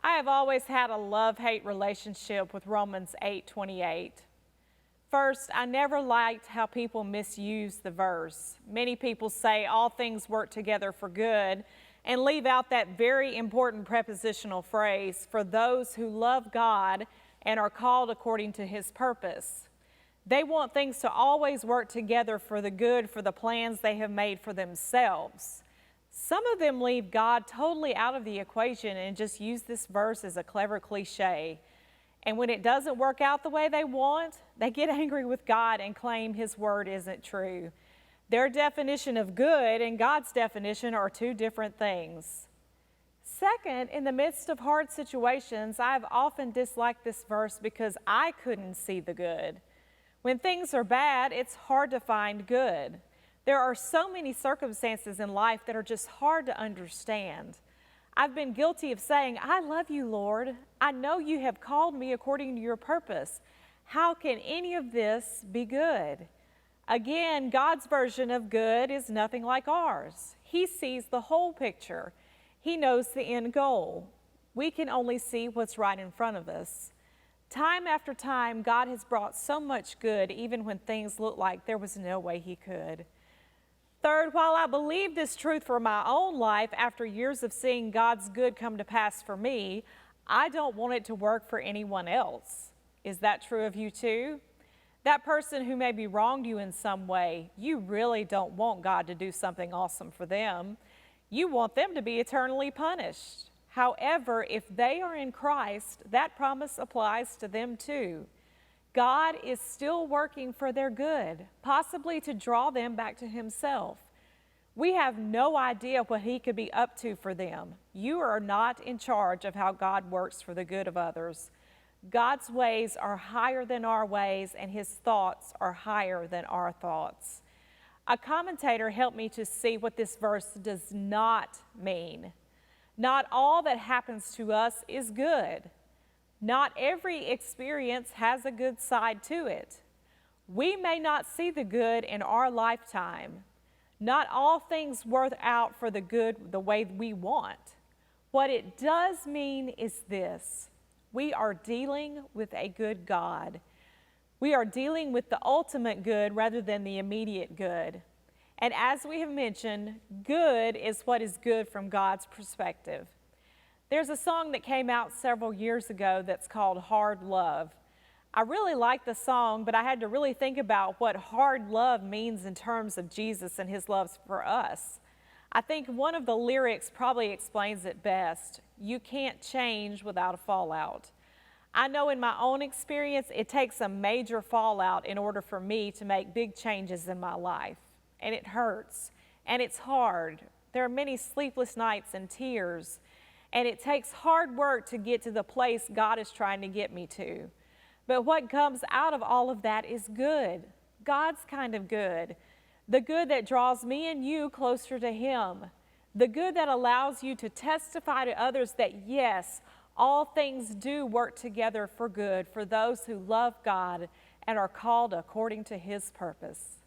I have always had a love-hate relationship with Romans 8:28. First, I never liked how people misuse the verse. Many people say all things work together for good and leave out that very important prepositional phrase, for those who love God and are called according to his purpose. They want things to always work together for the good for the plans they have made for themselves. Some of them leave God totally out of the equation and just use this verse as a clever cliche. And when it doesn't work out the way they want, they get angry with God and claim his word isn't true. Their definition of good and God's definition are two different things. Second, in the midst of hard situations, I've often disliked this verse because I couldn't see the good. When things are bad, it's hard to find good. There are so many circumstances in life that are just hard to understand. I've been guilty of saying, I love you, Lord. I know you have called me according to your purpose. How can any of this be good? Again, God's version of good is nothing like ours. He sees the whole picture. He knows the end goal. We can only see what's right in front of us. Time after time, God has brought so much good, even when things looked like there was no way he could. Third, while I believe this truth for my own life after years of seeing God's good come to pass for me, I don't want it to work for anyone else. Is that true of you too? That person who maybe wronged you in some way, you really don't want God to do something awesome for them. You want them to be eternally punished. However, if they are in Christ, that promise applies to them too. God is still working for their good, possibly to draw them back to himself. We have no idea what he could be up to for them. You are not in charge of how God works for the good of others. God's ways are higher than our ways, and his thoughts are higher than our thoughts. A commentator helped me to see what this verse does not mean. Not all that happens to us is good. Not every experience has a good side to it. We may not see the good in our lifetime. Not all things work out for the good the way we want. What it does mean is this: we are dealing with a good God. We are dealing with the ultimate good rather than the immediate good. And as we have mentioned, good is what is good from God's perspective. There's a song that came out several years ago that's called Hard Love. I really like the song, but I had to really think about what hard love means in terms of Jesus and his love for us. I think one of the lyrics probably explains it best. You can't change without a fallout. I know in my own experience, it takes a major fallout in order for me to make big changes in my life. And it hurts, and it's hard. There are many sleepless nights and tears, and it takes hard work to get to the place God is trying to get me to. But what comes out of all of that is good, God's kind of good, the good that draws me and you closer to him, the good that allows you to testify to others that yes, all things do work together for good for those who love God and are called according to his purpose.